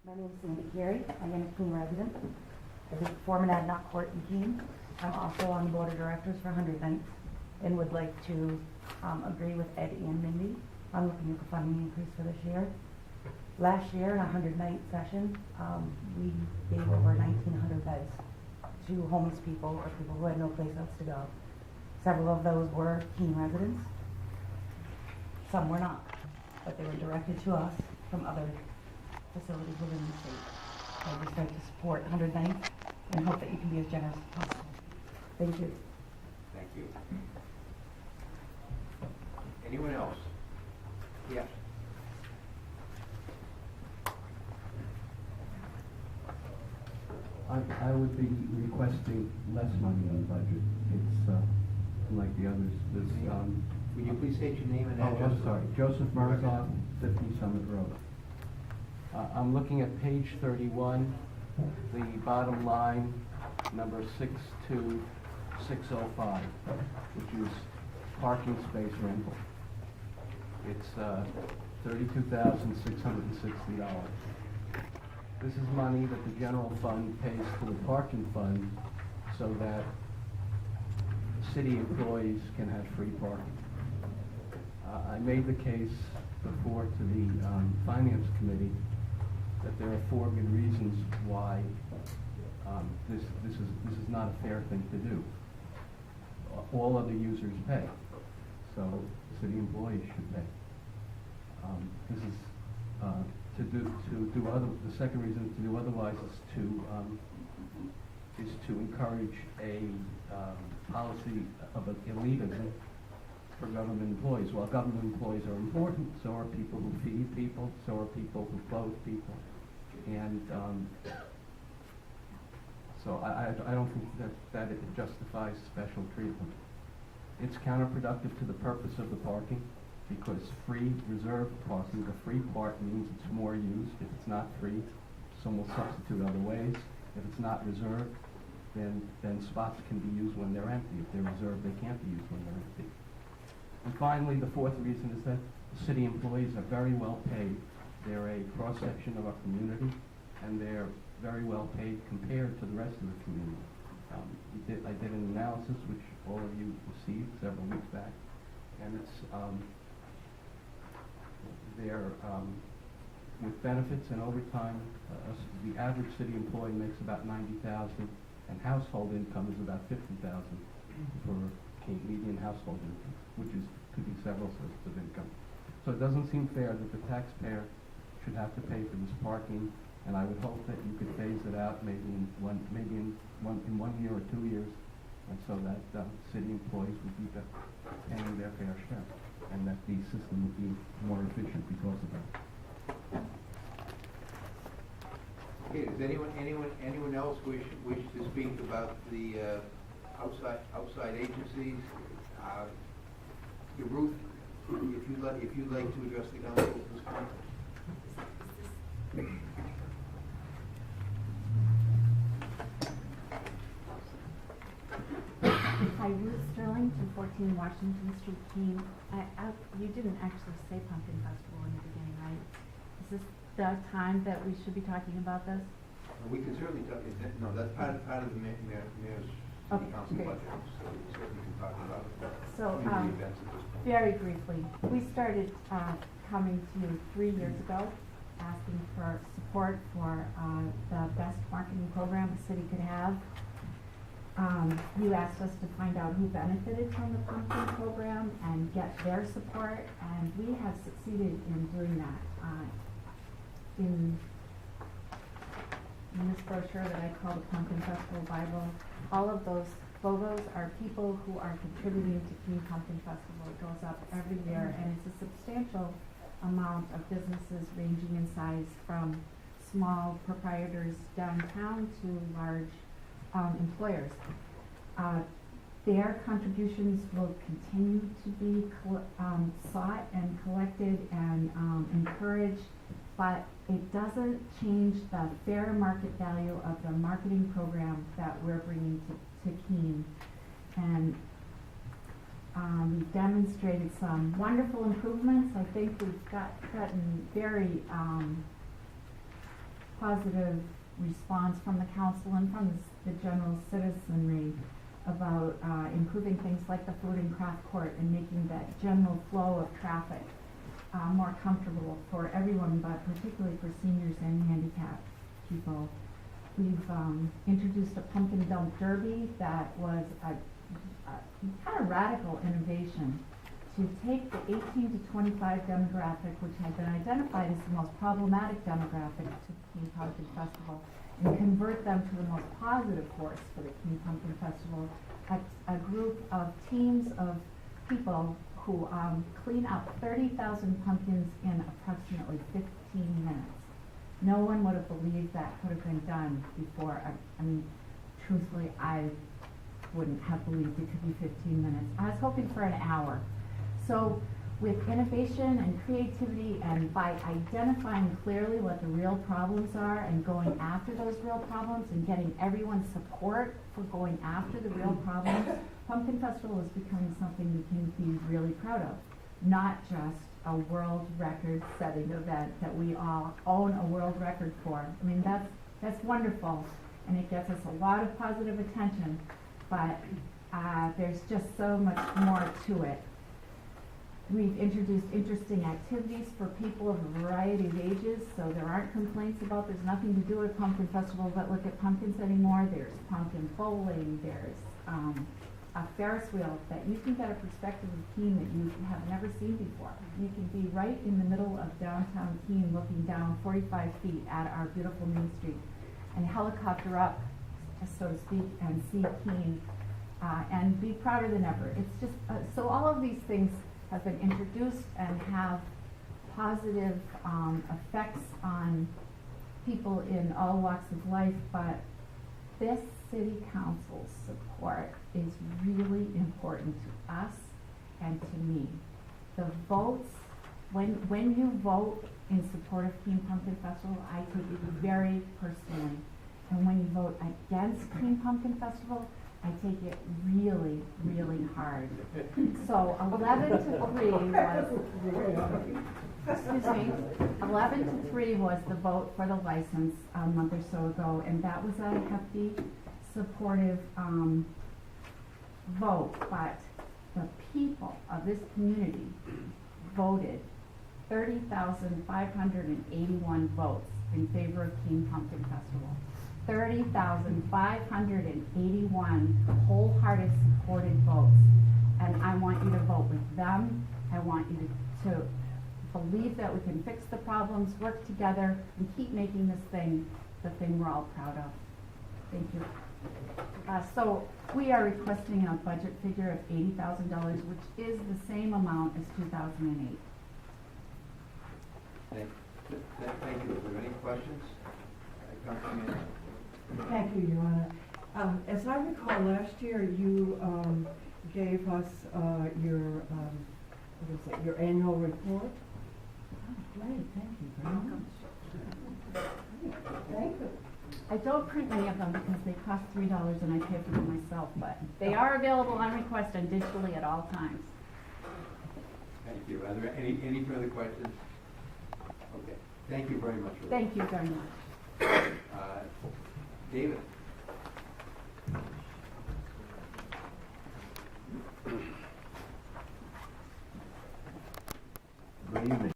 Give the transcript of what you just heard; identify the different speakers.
Speaker 1: My name is Sandy Carey. I am a Keene resident. I live at Formulated Court in Keene. I'm also on the board of directors for 100 Nights and would like to agree with Ed and Mindy on looking at the funding increase for this year. Last year, in a 100-night session, we gave over 1,900 beds to homeless people or people who had no place else to go. Several of those were Keene residents. Some were not, but they were directed to us from other facilities within the state. I'd just like to support 100 Nights and hope that you can be as generous as possible. Thank you.
Speaker 2: Thank you. Anyone else? Yes.
Speaker 3: I would be requesting less money on the budget. It's like the others. This,
Speaker 2: Would you please state your name and
Speaker 3: oh,
Speaker 2: address?
Speaker 3: I'm sorry. Joseph Murzon, 50 Summit Road. I'm looking at page 31, the bottom line, number 62605, which is parking space rental. It's $32,660. This is money that the general fund pays to the parking fund so that city employees can have free parking. I made the case before to the Finance Committee that there are 4 good reasons why this is not a fair thing to do. All other users pay, so city employees should pay. This is the second reason to do otherwise is to encourage a policy of elitism for government employees. While government employees are important, so are people who feed people, so are people who clothe people, and so I don't think that it justifies special treatment. It's counterproductive to the purpose of the parking, because free reserved parking, the free part means it's more used. If it's not free, some will substitute other ways. If it's not reserved, then spots can be used when they're empty. If they're reserved, they can't be used when they're empty. And finally, the 4th reason is that the city employees are very well paid. They're a cross-section of our community, and they're very well paid compared to the rest of the community. I did an analysis, which all of you received several weeks back, and it's they're with benefits and overtime. The average city employee makes about $90,000, and household income is about $50,000 for median household income, which could be several sources of income. So it doesn't seem fair that the taxpayer should have to pay for this parking, and I would hope that you could phase it out maybe in 1 year or 2 years, and so that city employees would be paying their fair share, and that the system would be more efficient because of that.
Speaker 2: Okay, does anyone else wish to speak about the outside agencies? Ruth, if you'd like to address the council at this point.
Speaker 4: Hi, Ruth Sterling, 214 Washington Street, Keene. You didn't actually say Pumpkin Festival in the beginning, right? Is this the time that we should be talking about this?
Speaker 2: We can certainly talk. No, that's part of the mayor's city council
Speaker 4: great.
Speaker 2: budget, so we certainly can talk about
Speaker 4: So,
Speaker 2: community events at this point.
Speaker 4: very briefly, we started coming to you 3 years ago, asking for support for the best marketing program the city could have. You asked us to find out who benefited from the pumpkin program and get their support, and we have succeeded in doing that. In this brochure that I call the Pumpkin Festival Bible, all of those photos are people who are contributing to Keene Pumpkin Festival. It goes up every year, and it's a substantial amount of businesses ranging in size from small proprietors downtown to large employers. Their contributions will continue to be sought and collected and encouraged, but it doesn't change the fair market value of the marketing program that we're bringing to Keene. And we've demonstrated some wonderful improvements. I think we've gotten very positive response from the council and from the general citizenry about improving things like the food and craft court and making that general flow of traffic more comfortable for everyone, but particularly for seniors and handicapped people. We've introduced a pumpkin dump derby that was a kind of radical innovation to take the 18 to 25 demographic, which had been identified as the most problematic demographic to the Keene Pumpkin Festival, and convert them to the most positive force for the Keene Pumpkin Festival. A group of teams of people who clean up 30,000 pumpkins in approximately 15 minutes. No one would have believed that could have been done before. I mean, truthfully, I wouldn't have believed it could be 15 minutes. I was hoping for an hour. So with innovation and creativity, and by identifying clearly what the real problems are and going after those real problems and getting everyone's support for going after the real problems, Pumpkin Festival is becoming something we can be really proud of. Not just a world record setting event that we all own a world record for. I mean, that's wonderful, and it gets us a lot of positive attention, but there's just so much more to it. We've introduced interesting activities for people of a variety of ages, so there aren't complaints about there's nothing to do at Pumpkin Festival but look at pumpkins anymore. There's pumpkin bowling, there's a Ferris wheel that you can get a perspective of Keene that you have never seen before. You can be right in the middle of downtown Keene looking down 45 feet at our beautiful Main Street and helicopter up, so to speak, and see Keene and be prouder than ever. It's just, so all of these things have been introduced and have positive effects on people in all walks of life, but this city council's support is really important to us and to me. The votes, when you vote in support of Keene Pumpkin Festival, I take it very personally. And when you vote against Keene Pumpkin Festival, I take it really, really hard. So 11 to 3 was, excuse me, 11 to 3 was the vote for the license a month or so ago, and that was a hefty, supportive vote, but the people of this community voted 30,581 votes in favor of Keene Pumpkin Festival. 30,581 wholehearted supported votes. And I want you to vote with them. I want you to believe that we can fix the problems, work together, and keep making this thing the thing we're all proud of. Thank you. So we are requesting a budget figure of $80,000, which is the same amount as 2008.
Speaker 2: Thank you. Are there any questions? Councilman.
Speaker 5: Thank you, Your Honor. As I recall, last year you gave us your your annual report. Oh, great, thank you very much. Thank you.
Speaker 4: I don't print many of them because they cost $3 and I pay for them myself, but they are available on request and digitally at all times.
Speaker 2: Thank you. Are there any further questions? Okay. Thank you very much.
Speaker 4: Thank you very much.
Speaker 2: David.